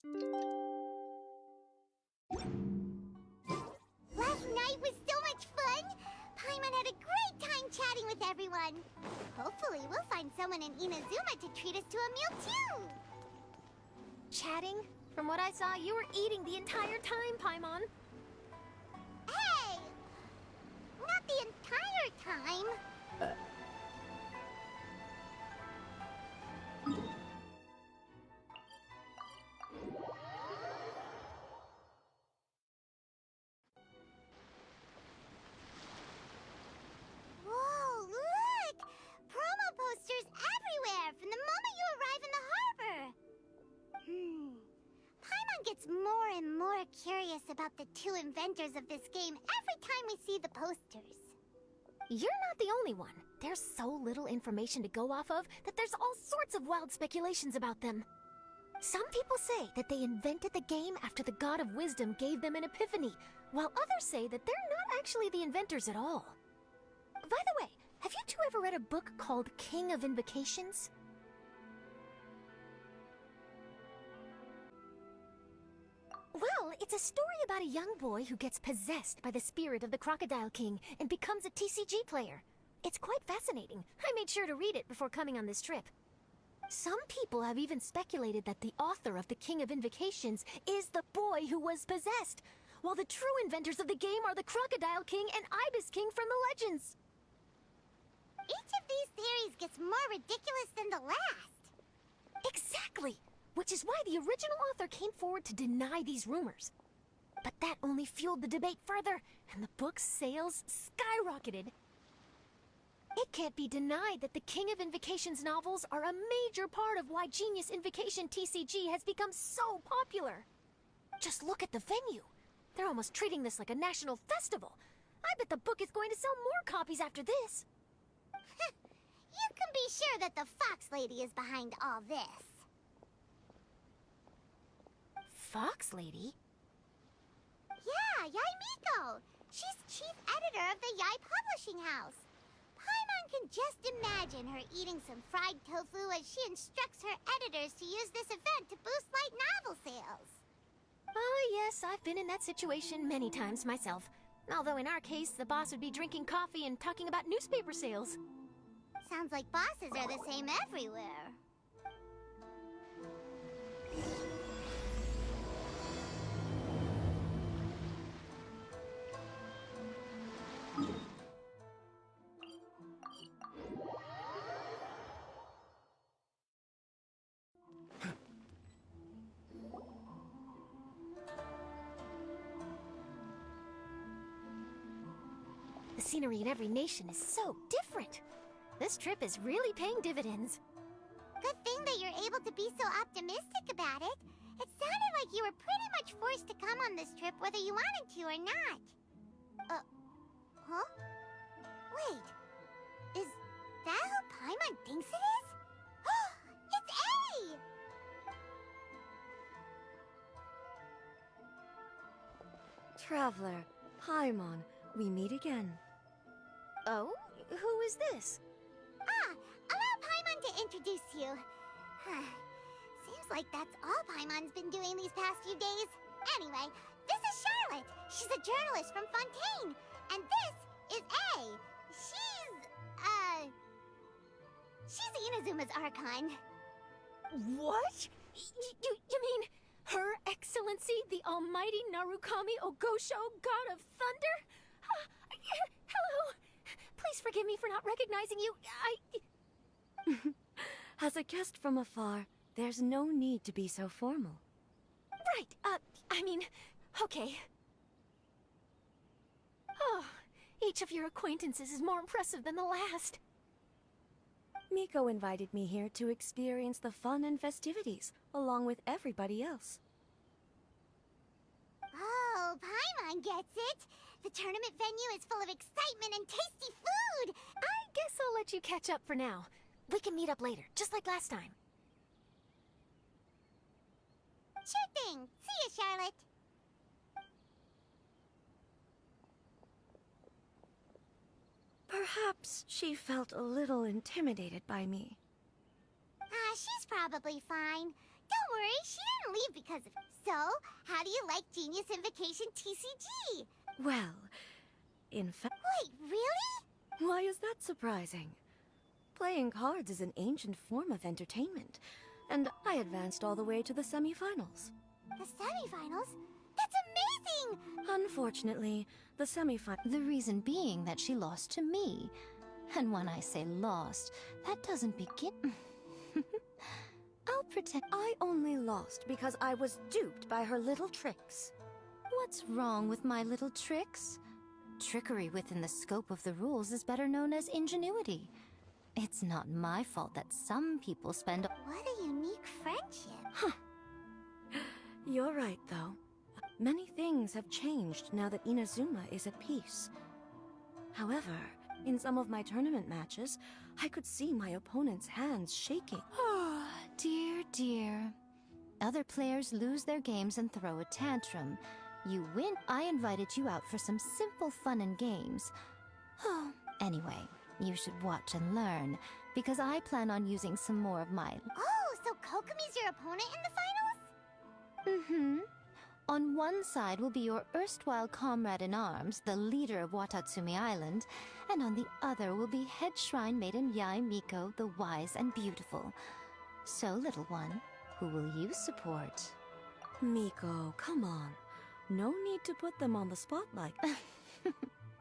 Last night was so much fun! Paimon had a great time chatting with everyone. Hopefully, we'll find someone in Inazuma to treat us to a meal too! Chatting? From what I saw, you were eating the entire time, Paimon. Hey! Not the entire time. Whoa, look! Promo posters everywhere from the moment you arrive in the harbor! Paimon gets more and more curious about the two inventors of this game every time we see the posters. You're not the only one. There's so little information to go off of that there's all sorts of wild speculations about them. Some people say that they invented the game after the God of Wisdom gave them an epiphany, while others say that they're not actually the inventors at all. By the way, have you two ever read a book called King of Invocations? Well, it's a story about a young boy who gets possessed by the spirit of the Crocodile King and becomes a TCG player. It's quite fascinating. I made sure to read it before coming on this trip. Some people have even speculated that the author of the King of Invocations is the boy who was possessed, while the true inventors of the game are the Crocodile King and Ibis King from the legends. Each of these theories gets more ridiculous than the last. Exactly! Which is why the original author came forward to deny these rumors. But that only fueled the debate further, and the book's sales skyrocketed. It can't be denied that the King of Invocations novels are a major part of why Genius Invocation TCG has become so popular. Just look at the venue. They're almost treating this like a national festival. I bet the book is going to sell more copies after this. You can be sure that the Fox Lady is behind all this. Fox Lady? Yeah, Yai Miko. She's chief editor of the Yai Publishing House. Paimon can just imagine her eating some fried tofu as she instructs her editors to use this event to boost light novel sales. Oh yes, I've been in that situation many times myself. Although in our case, the boss would be drinking coffee and talking about newspaper sales. Sounds like bosses are the same everywhere. The scenery in every nation is so different. This trip is really paying dividends. Good thing that you're able to be so optimistic about it. It sounded like you were pretty much forced to come on this trip whether you wanted to or not. Huh? Wait. Is that who Paimon thinks it is? It's Aii! Traveler, Paimon, we meet again. Oh? Who is this? Allow Paimon to introduce you. Seems like that's all Paimon's been doing these past few days. Anyway, this is Charlotte. She's a journalist from Fontaine. And this is Aii. She's Inazuma's Archon. What? You mean Her Excellency, the Almighty Narukami Ogosho, God of Thunder? Hello. Please forgive me for not recognizing you. As a guest from afar, there's no need to be so formal. Right, okay. Oh, each of your acquaintances is more impressive than the last. Miko invited me here to experience the fun and festivities, along with everybody else. Oh, Paimon gets it. The tournament venue is full of excitement and tasty food. I guess I'll let you catch up for now. We can meet up later, just like last time. Sure thing. See you, Charlotte. Perhaps she felt a little intimidated by me. She's probably fine. Don't worry, she didn't leave because of... So, how do you like Genius Invocation TCG? Well, in fact... Wait, really? Why is that surprising? Playing cards is an ancient form of entertainment, and I advanced all the way to the semifinals. The semifinals? That's amazing! Unfortunately, the semifinals... The reason being that she lost to me. And when I say lost, that doesn't begin... I'll pretend... I only lost because I was duped by her little tricks. What's wrong with my little tricks? Trickery within the scope of the rules is better known as ingenuity. It's not my fault that some people spend... What a unique friendship. You're right, though. Many things have changed now that Inazuma is at peace. However, in some of my tournament matches, I could see my opponent's hands shaking. Oh, dear, dear. Other players lose their games and throw a tantrum. You win. I invited you out for some simple fun and games. Oh, anyway, you should watch and learn, because I plan on using some more of my... Oh, so Kokomi's your opponent in the finals? Mm-hmm. On one side will be your erstwhile comrade in arms, the leader of Watatsumi Island, and on the other will be head shrine maiden Yae Miko, the wise and beautiful. So, little one, who will you support? Miko, come on. No need to put them on the spotlight.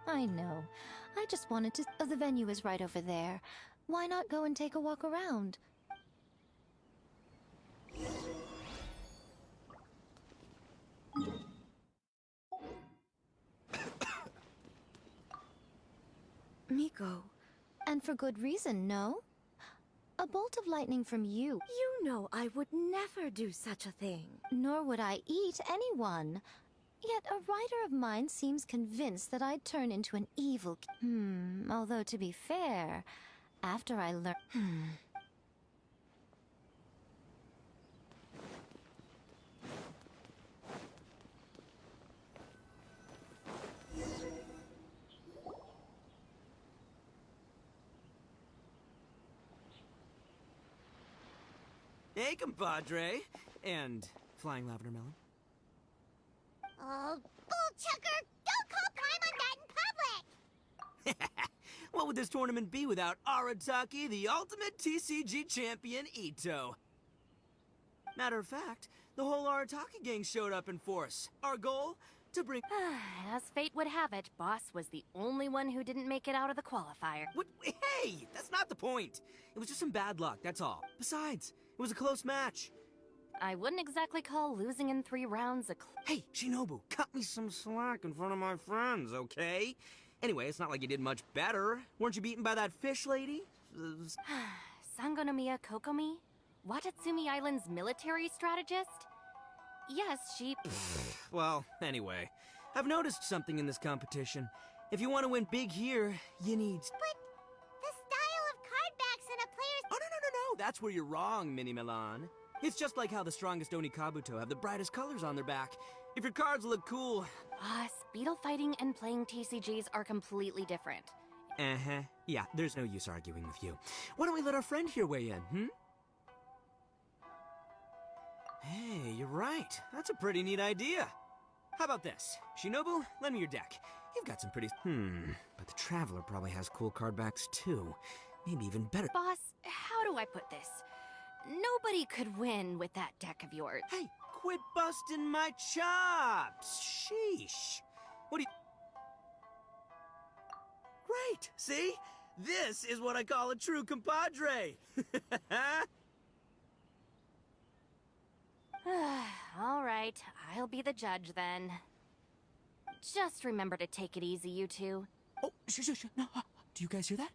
I know. I just wanted to... Oh, the venue is right over there. Why not go and take a walk around? Miko. And for good reason, no? A bolt of lightning from you. You know I would never do such a thing. Nor would I eat anyone. Yet a writer of mine seems convinced that I'd turn into an evil... although to be fair, after I learned... Hey, compadre. And flying lavender melon. Oh, bullchucker! Don't call Paimon that in public! What would this tournament be without Arataki, the ultimate TCG champion, Ito? Matter of fact, the whole Arataki gang showed up in force. Our goal? To bring... As fate would have it, Boss was the only one who didn't make it out of the qualifier. What? Hey, that's not the point. It was just some bad luck, that's all. Besides, it was a close match. I wouldn't exactly call losing in 3 rounds a Hey, Shinobu, cut me some slack in front of my friends, okay? Anyway, it's not like you did much better. Weren't you beaten by that fish lady? Sangonomiya Kokomi? Watatsumi Island's military strategist? Yes, she... Well, anyway, I've noticed something in this competition. If you want to win big here, you need... But the style of card backs and a player's... Oh, no, that's where you're wrong, Mini Milan. It's just like how the strongest Onikabuto have the brightest colors on their back. If your cards look cool... Boss, beetle fighting and playing TCGs are completely different. Uh-huh. Yeah, there's no use arguing with you. Why don't we let our friend here weigh in, Hey, you're right. That's a pretty neat idea. How about this? Shinobu, lend me your deck. You've got some pretty... But the Traveler probably has cool card backs, too. Maybe even better... Boss, how do I put this? Nobody could win with that deck of yours. Hey, quit busting my chops! Sheesh. What do you... Great, see? This is what I call a true compadre. All right, I'll be the judge then. Just remember to take it easy, you two. Oh, shh. No, do you guys hear that?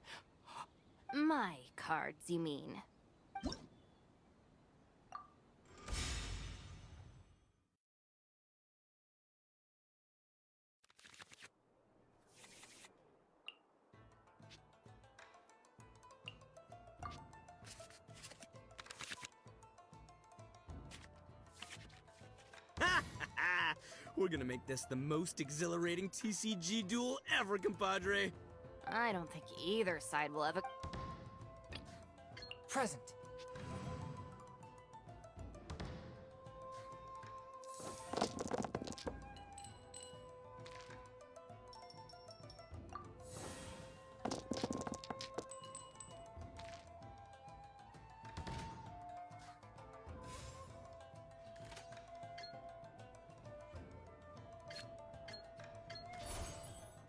My cards, you mean. We're gonna make this the most exhilarating TCG duel ever, compadre. I don't think either side will ever... Present.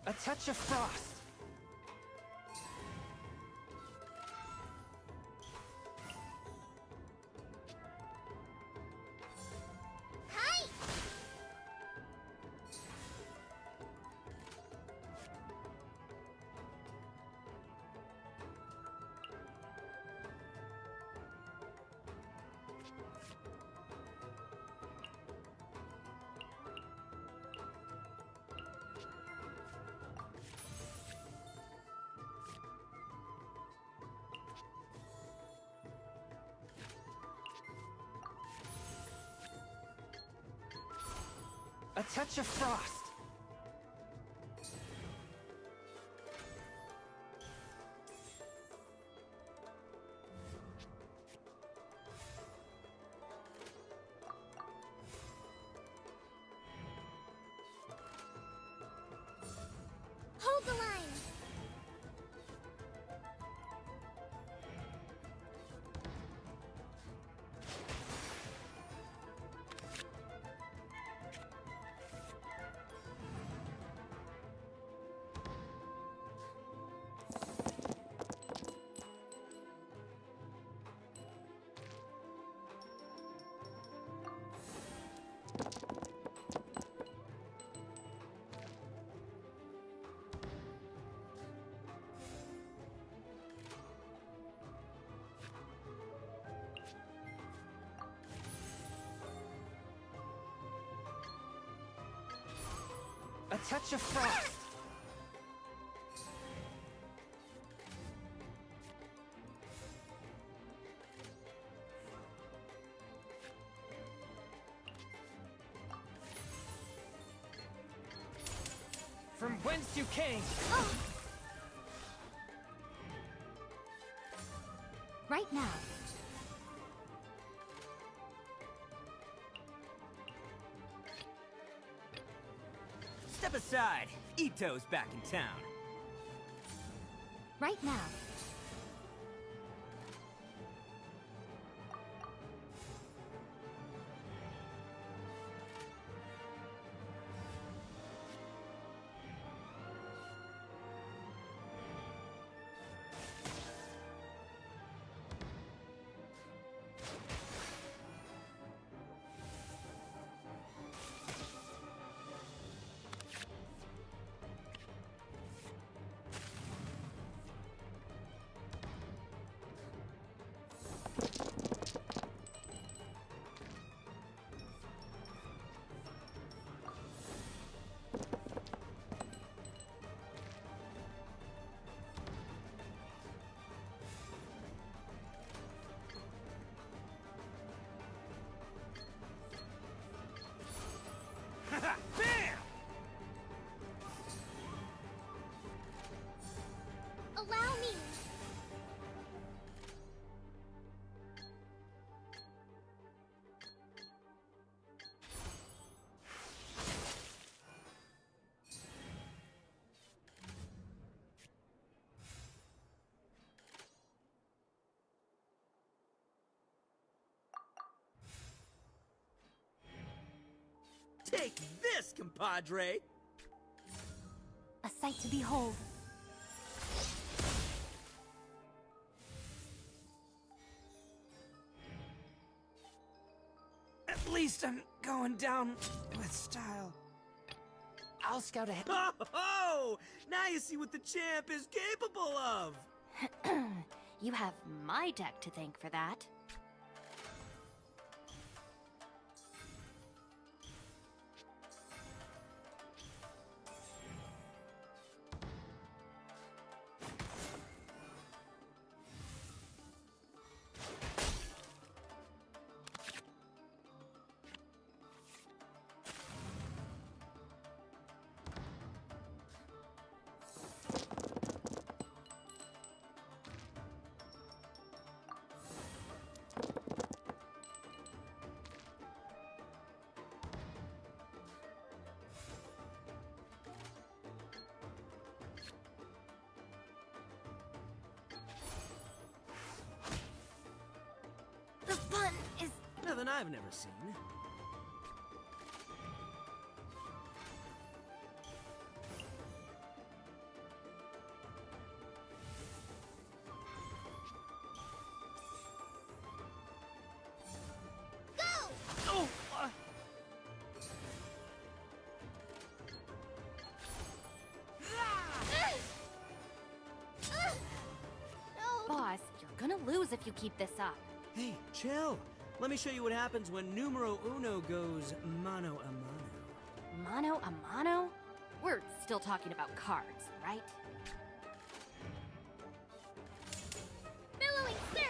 A touch of frost. Hi! A touch of frost. Hold the line! A touch of frost. From whence you came. Right now. Step aside. Ito's back in town. Right now. Bam! Allow me! Take this, compadre! A sight to behold. At least I'm going down with style. I'll scout ahead. Oh! Now you see what the champ is capable of! You have my deck to thank for that. The fun is... Nothing I've never seen. lose if you keep this up. Hey, chill. Let me show you what happens when numero uno goes mano a mano. Mano a mano? We're still talking about cards, right? Billowing surge!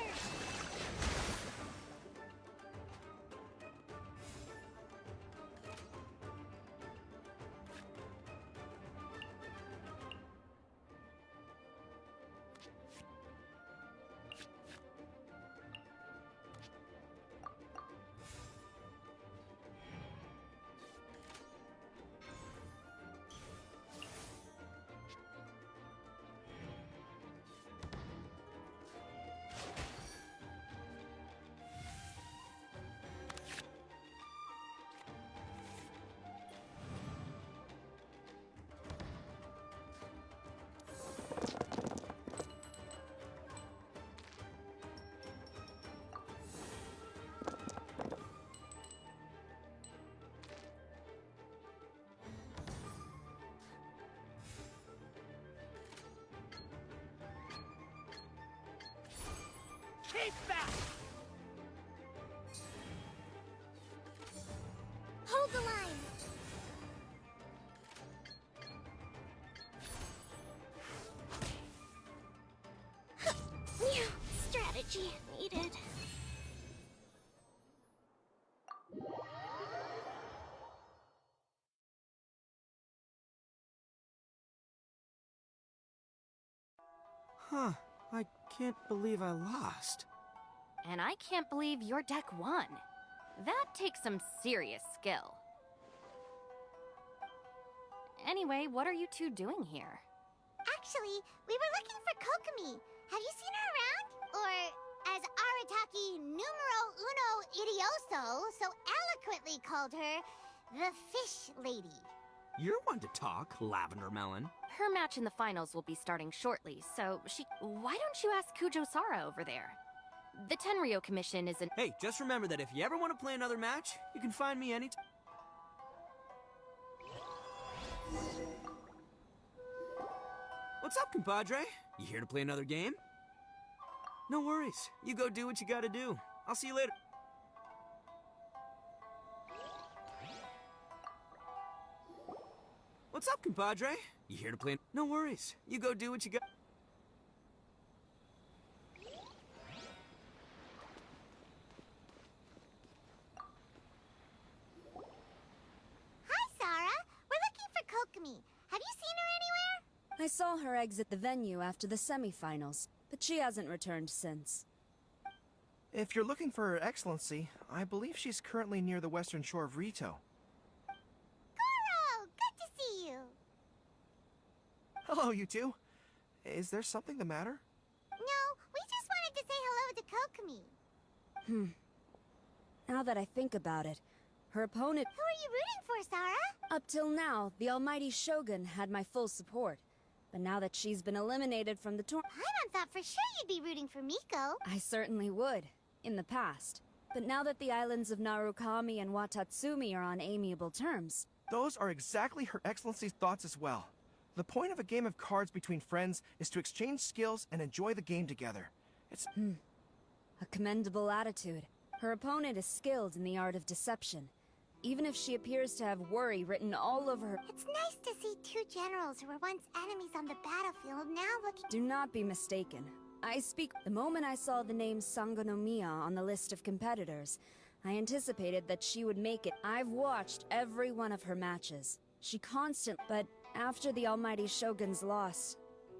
Keep back! Hold the line! New strategy needed. Huh. I can't believe I lost. And I can't believe your deck won. That takes some serious skill. Anyway, what are you two doing here? Actually, we were looking for Kokomi. Have you seen her around? Or, as Arataki numero uno idioso so eloquently called her, the Fish Lady. You're one to talk, Lavender Melon. Her match in the finals will be starting shortly, so why don't you ask Kujo Sara over there? The Tenryo Commission is an— Hey, just remember that if you ever want to play another match, you can find me anytime. What's up, compadre? You here to play another game? No worries. You go do what you gotta do. I'll see you later. What's up, compadre? You here to play? No worries. You go do what you got. Hi, Sarah. We're looking for Kokomi. Have you seen her anywhere? I saw her exit the venue after the semifinals, but she hasn't returned since. If you're looking for Her Excellency, I believe she's currently near the western shore of Rito. Goro, good to see you. Hello, you two. Is there something the matter? No, we just wanted to say hello to Kokomi. Now that I think about it, her opponent— Who are you rooting for, Sarah? Up till now, the almighty Shogun had my full support. But now that she's been eliminated from the tournament, Paimon thought for sure you'd be rooting for Miko. I certainly would, in the past. But now that the islands of Narukami and Watatsumi are on amiable terms, Those are exactly Her Excellency's thoughts as well. The point of a game of cards between friends is to exchange skills and enjoy the game together. It's... a commendable attitude. Her opponent is skilled in the art of deception. Even if she appears to have worry written all over her— It's nice to see two generals who were once enemies on the battlefield now looking— Do not be mistaken. I speak— The moment I saw the name Sangonomiya on the list of competitors, I anticipated that she would make it. I've watched every one of her matches. She But after the almighty Shogun's loss,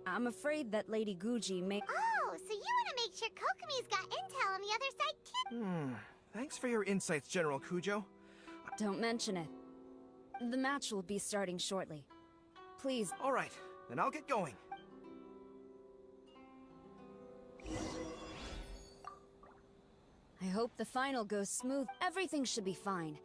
I'm afraid that Lady Guji may— Oh, so you want to make sure Kokomi's got intel on the other side too? Thanks for your insights, General Kujo. Don't mention it. The match will be starting shortly. Please— All right, then I'll get going. I hope the final goes smooth. Everything should be fine.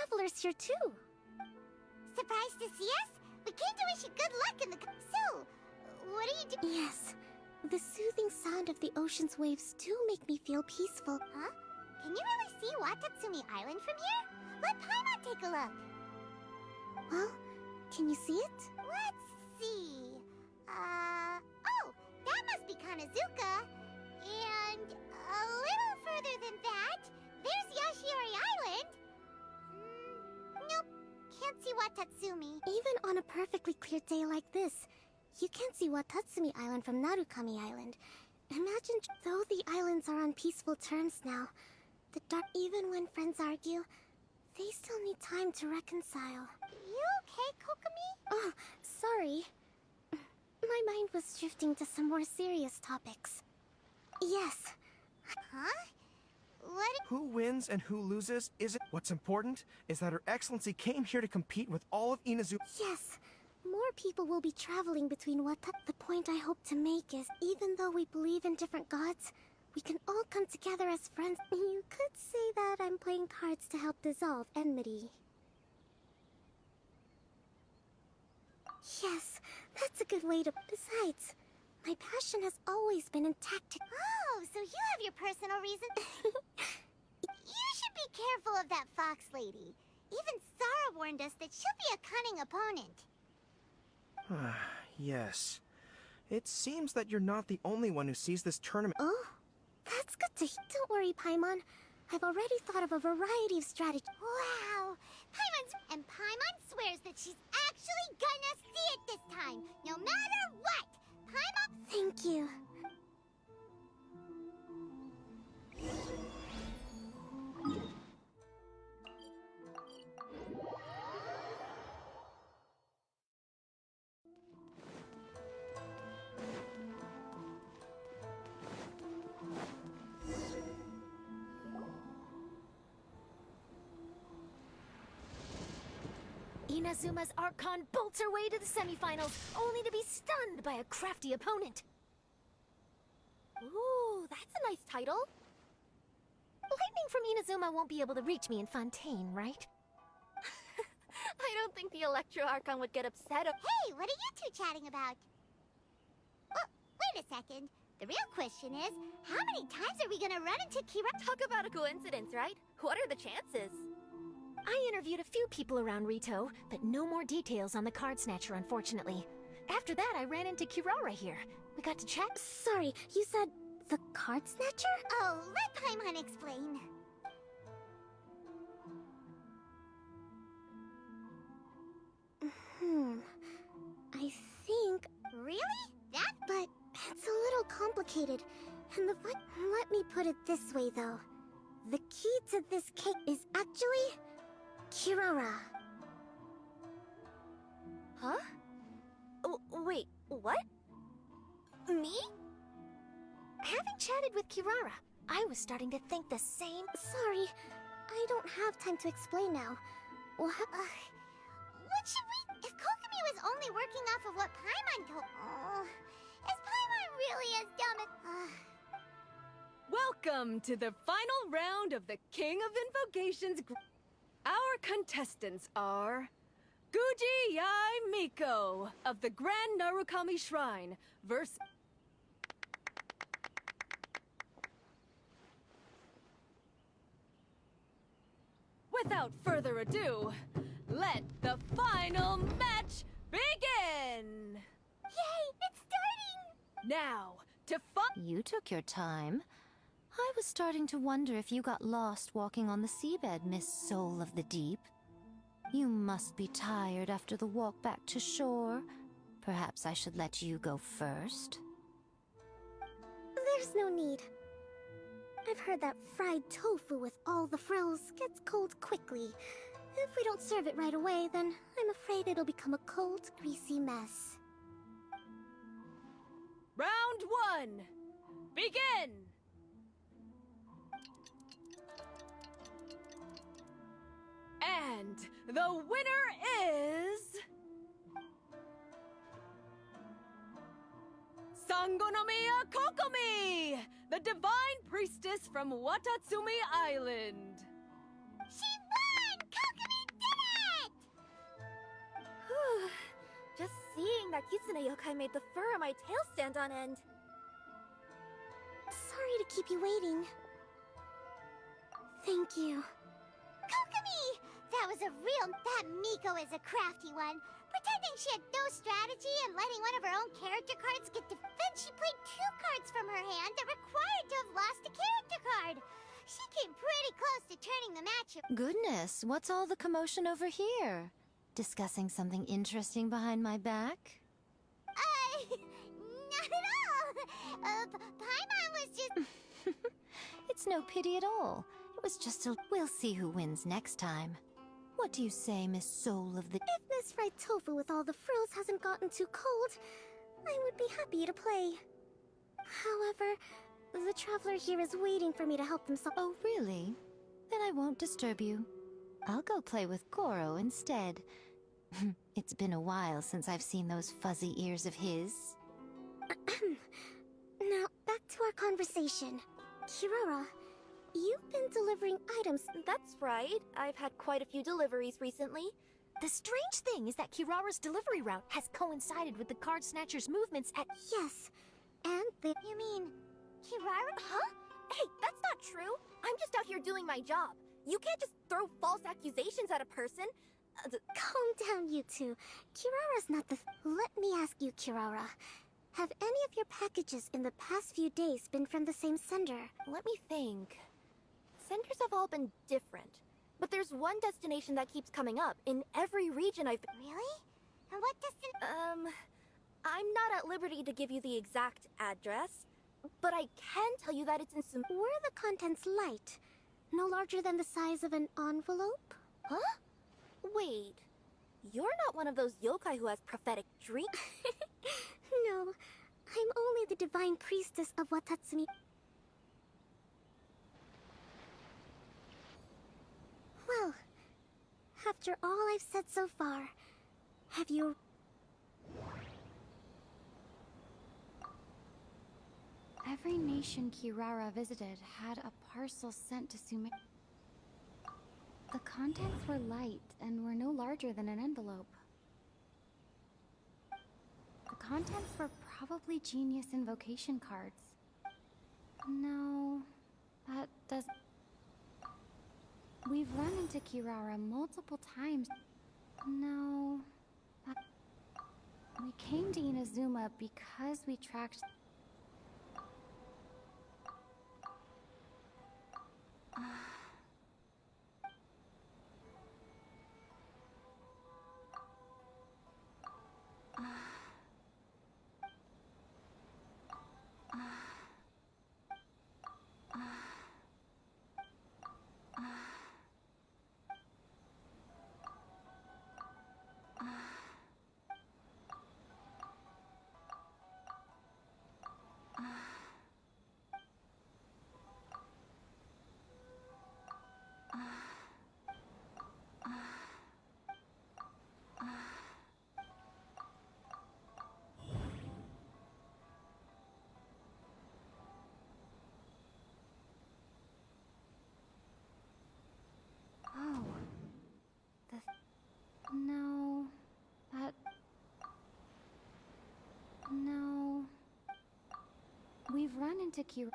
travelers here too. Surprised to see us? We came to wish you good luck in the... So, what are you doing? Yes, the soothing sound of the ocean's waves do make me feel peaceful. Huh? Can you really see Watatsumi Island from here? Let Paimon take a look. Well, can you see it? Let's see. Oh, that must be Kanazuka. And a little further than that, there's Yashiori Island. Nope, can't see Watatsumi. Even on a perfectly clear day like this, you can't see Watatsumi Island from Narukami Island. Imagine, though the islands are on peaceful terms now, the dark, even when friends argue, they still need time to reconcile. You okay, Kokomi? Oh, sorry. My mind was drifting to some more serious topics. Yes. Huh? What? Who wins and who loses isn't what's important is that Her Excellency came here to compete with all of Inazuma. Yes. More people will be traveling between The point I hope to make is, even though we believe in different gods, we can all come together as friends. You could say that I'm playing cards to help dissolve enmity. Yes, that's a good way to... Besides, my passion has always been intact. Oh, so you have your personal reason? You should be careful of that fox lady. Even Sarah warned us that she'll be a cunning opponent. Yes. It seems that you're not the only one who sees this tournament. Oh, that's good to hear. Don't worry, Paimon. I've already thought of a variety of strategies. Wow! And Paimon swears that she's actually gonna see it this time, no matter what! Paimon... Thank you. Inazuma's Archon bolts her way to the semifinals, only to be stunned by a crafty opponent. Ooh, that's a nice title. Lightning from Inazuma won't be able to reach me in Fontaine, right? I don't think the Electro Archon would get upset. Hey, what are you two chatting about? Oh, wait a second. The real question is, how many times are we gonna run into Kira? Talk about a coincidence, right? What are the chances? I interviewed a few people around Rito, but no more details on the Card Snatcher, unfortunately. After that, I ran into Kirara here. We got to chat. Sorry, you said the Card Snatcher? Oh, let Paimon explain. I think... Really? That? But it's a little complicated. And let me put it this way, though. The key to this cake is actually... Kirara. Huh? Oh, wait, what? Me? Having chatted with Kirara, I was starting to think the same. Sorry, I don't have time to explain now. What should we... If Kokomi was only working off of what Paimon told... Oh, is Paimon really as dumb as... Welcome to the final round of the King of Invocations. Our contestants are Guji Yai Miko of the Grand Narukami Shrine versus Without further ado, let the final match begin! Yay, it's starting! Now, to You took your time. I was starting to wonder if you got lost walking on the seabed, Miss Soul of the Deep. You must be tired after the walk back to shore. Perhaps I should let you go first. There's no need. I've heard that fried tofu with all the frills gets cold quickly. If we don't serve it right away, then I'm afraid it'll become a cold, greasy mess. Round 1, begin! And the winner is... Sangonomiya Kokomi, the divine priestess from Watatsumi Island. She won! Kokomi that Kitsune yokai made the fur on my tail stand on end. Sorry to keep you waiting. Thank you. Kokomi! That was a that Miko is a crafty one. Pretending she had no strategy and letting one of her own character cards get then she played 2 cards from her hand that required to have lost a character card. She came pretty close to turning the match. Goodness, what's all the commotion over here? Discussing something interesting behind my back? Not at all. Paimon was just... It's no pity at all. It was just a... We'll see who wins next time. What do you say, Miss Soul of the... If Miss Fried Tofu with all the frills hasn't gotten too cold, I would be happy to play. However, the traveler here is waiting for me to help them Oh, really? Then I won't disturb you. I'll go play with Goro instead. It's been a while since I've seen those fuzzy ears of his. Now, back to our conversation. Kirara, you've been delivering items. That's right. I've had quite a few deliveries recently. The strange thing is that Kirara's delivery route has coincided with the card snatcher's movements at... Yes, and they... You mean... Kirara? Huh? Hey, that's not true. I'm just out here doing my job. You can't just throw false accusations at a person. Calm down, you two. Kirara's not the... Let me ask you, Kirara. Have any of your packages in the past few days been from the same sender? Let me think. Senders have all been different. But there's one destination that keeps coming up in every region I've been... Really? And what destination? I'm not at liberty to give you the exact address, but I can tell you that it's in some... Were the contents light? No larger than the size of an envelope? Huh? Wait. You're not one of those yokai who has prophetic dreams? No, I'm only the divine priestess of Watatsumi. Well, after all I've said so far, have you... Every nation Kirara visited had a parcel sent to Sume. The contents were light and were no larger than an envelope. The contents were probably genius invocation cards. No, that doesn't... We've run into Kirara multiple times. No, that... We came to Inazuma because we tracked... No, that... No... We've run into Kira...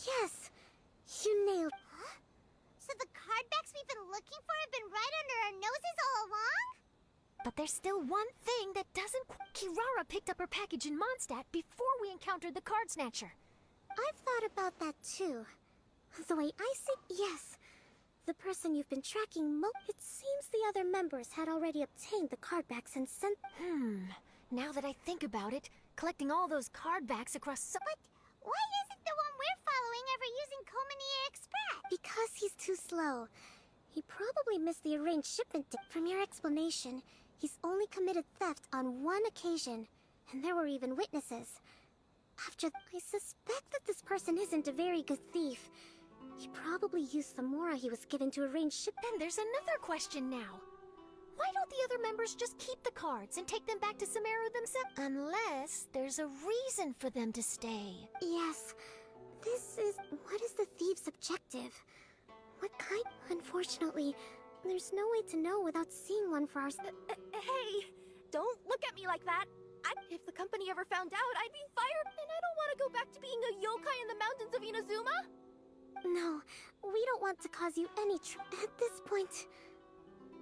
Yes! You nailed... Huh? So the cardbacks we've been looking for have been right under our noses all along? But there's still one thing that doesn't... Kirara picked up her package in Mondstadt before we encountered the card snatcher. I've thought about that too. The way I see... Yes. The person you've been tracking It seems the other members had already obtained the cardbacks and sent... Now that I think about it, collecting all those cardbacks across so... But why isn't the one we're following ever using Komania Express? Because he's too slow. He probably missed the arranged shipment date. From your explanation, he's only committed theft on one occasion, and there were even witnesses. After I suspect that this person isn't a very good thief. He probably used the mora he was given to arrange shipment. Then there's another question now. Why don't the other members just keep the cards and take them back to Sumeru themselves? Unless there's a reason for them to stay. Yes. What is the thief's objective? What kind? Unfortunately, there's no way to know without seeing one for ourselves. Hey, don't look at me like that. If the company ever found out, I'd be fired, and I don't want to go back to being a yokai in the mountains of Inazuma. No, we don't want to cause you any at this point.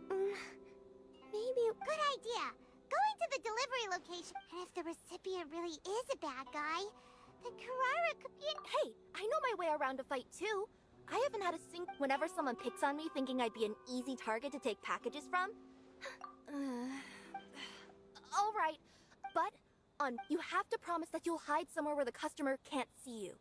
Maybe... Good idea. Going to the delivery location. And if the recipient really is a bad guy, then Karara could be Hey, I know my way around a fight too. I haven't had a whenever someone picks on me thinking I'd be an easy target to take packages from. Alright, but you have to promise that you'll hide somewhere where the customer can't see you.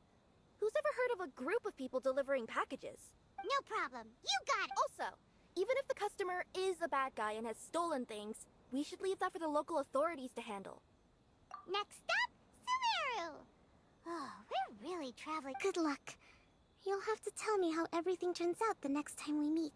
Who's ever heard of a group of people delivering packages? No problem. You got it. Also, even if the customer is a bad guy and has stolen things, we should leave that for the local authorities to handle. Next up, Sumeru. Oh, we're really traveling. Good luck. You'll have to tell me how everything turns out the next time we meet.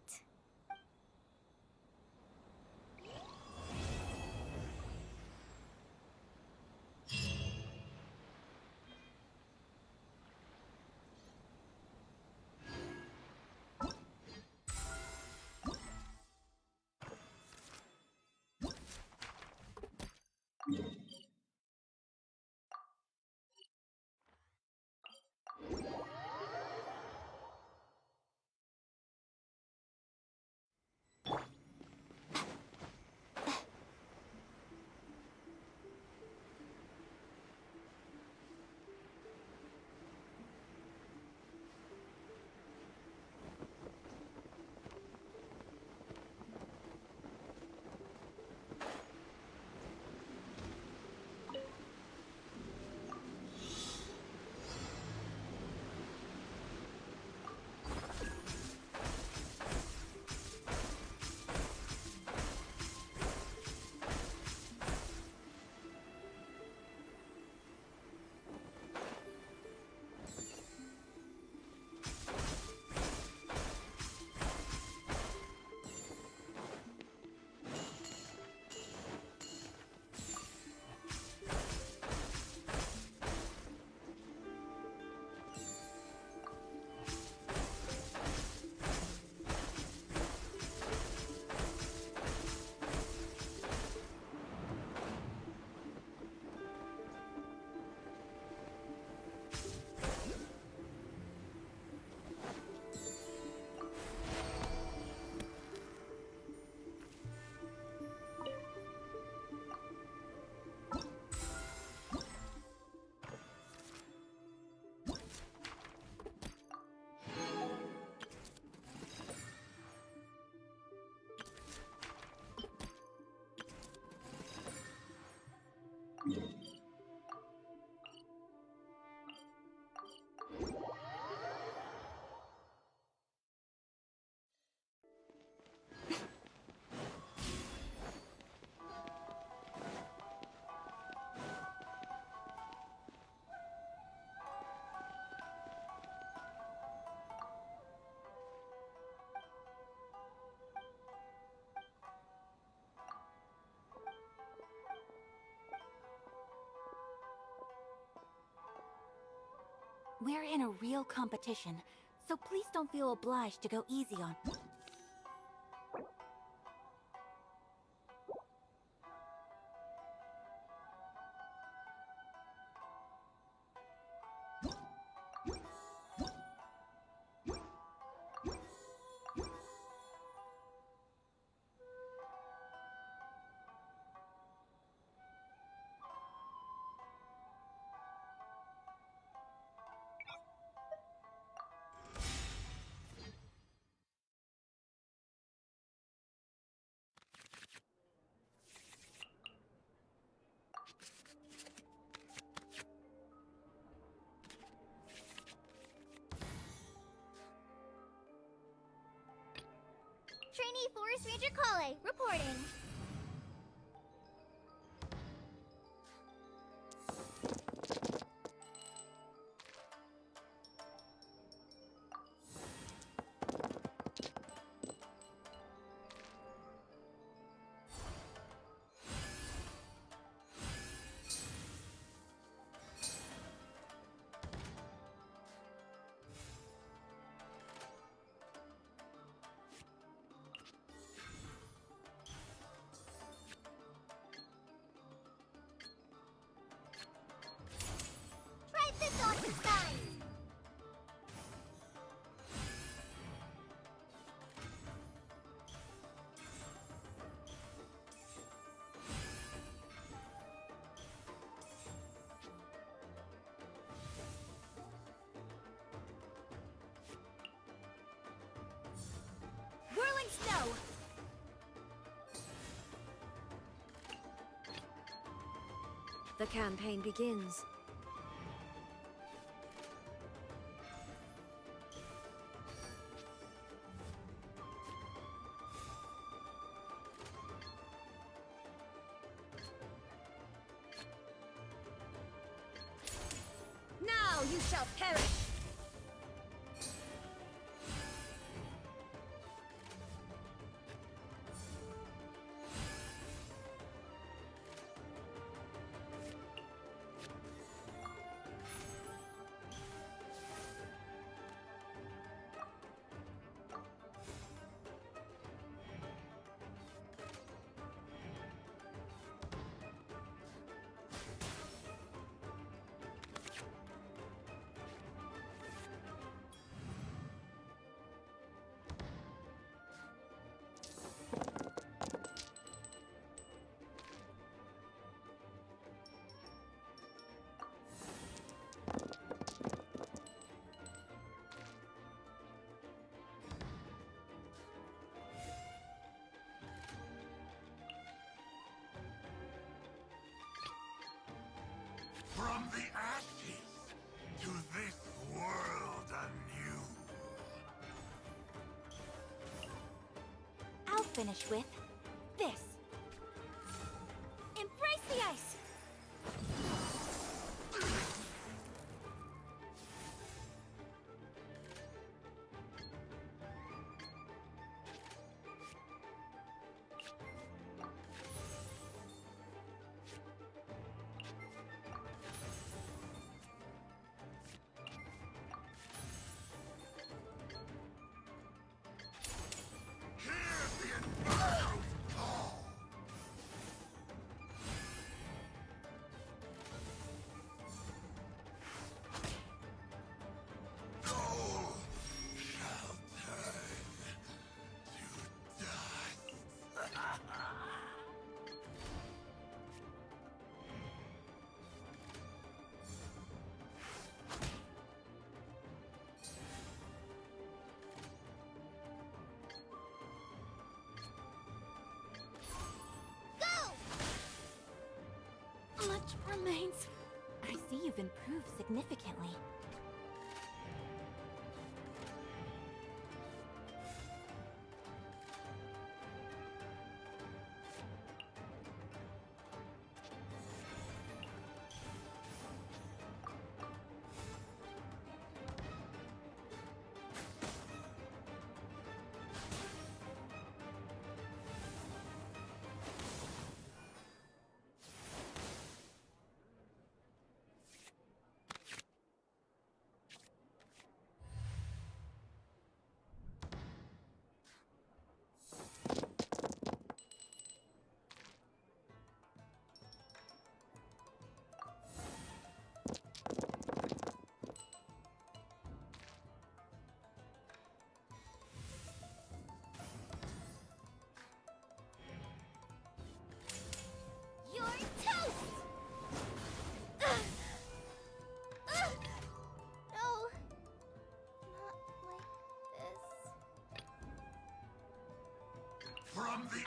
We're in a real competition, so please don't feel obliged to go easy on. Trainee Forest Ranger Kale, reporting. The campaign begins. Now you shall perish! From the ashes to this world anew. I'll finish with this. Embrace the ice! Much remains. I see you've improved significantly.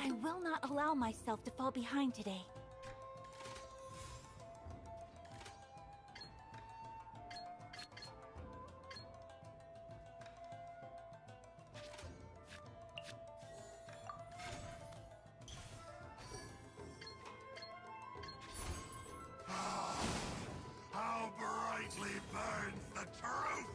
I will not allow myself to fall behind today. How brightly burns the truth!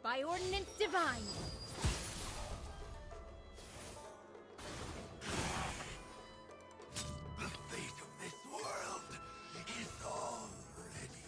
By ordinance divine! The fate of this world is already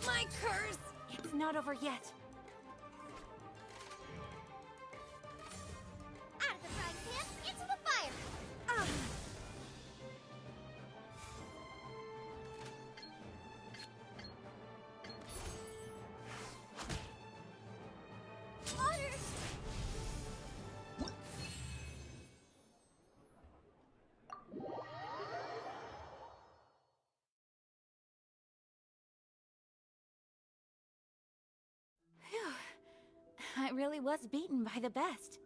My curse! It's not over yet. Out of the frying pan, into the fire! Water! I really was beaten by the best.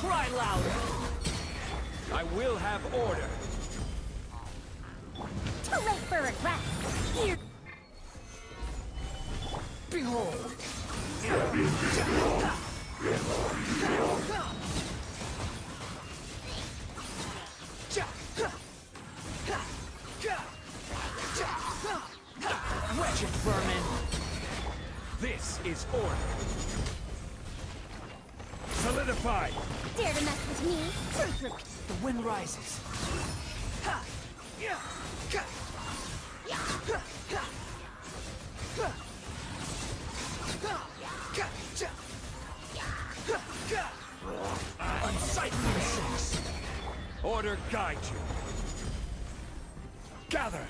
Cry louder! I will have order. Too late for regret. Here. Behold! Wretched vermin! This is order. Solidify! Dare to mess with me? The wind rises. Unsightly insects! Order guide you. Gather!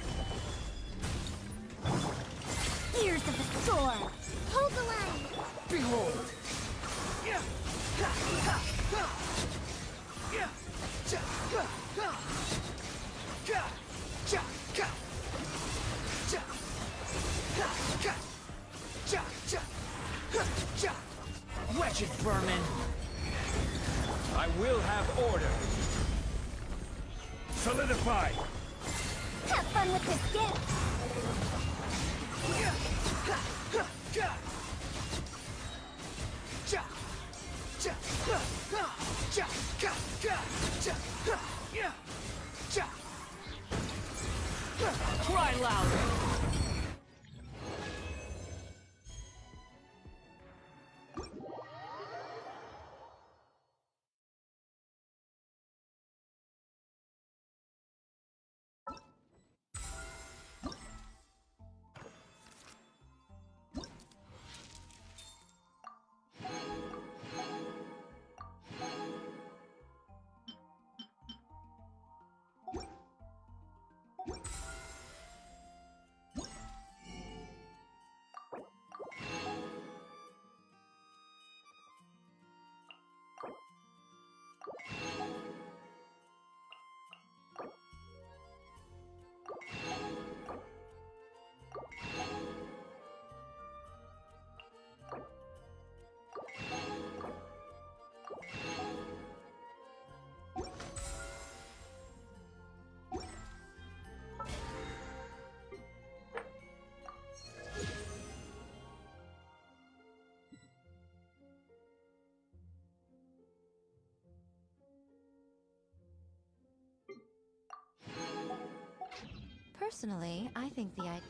Ears of the storm. Hold the line. Behold! Wretched vermin! I will have order. Solidify! Have fun with this gift. Cry louder! Personally, I think the idea...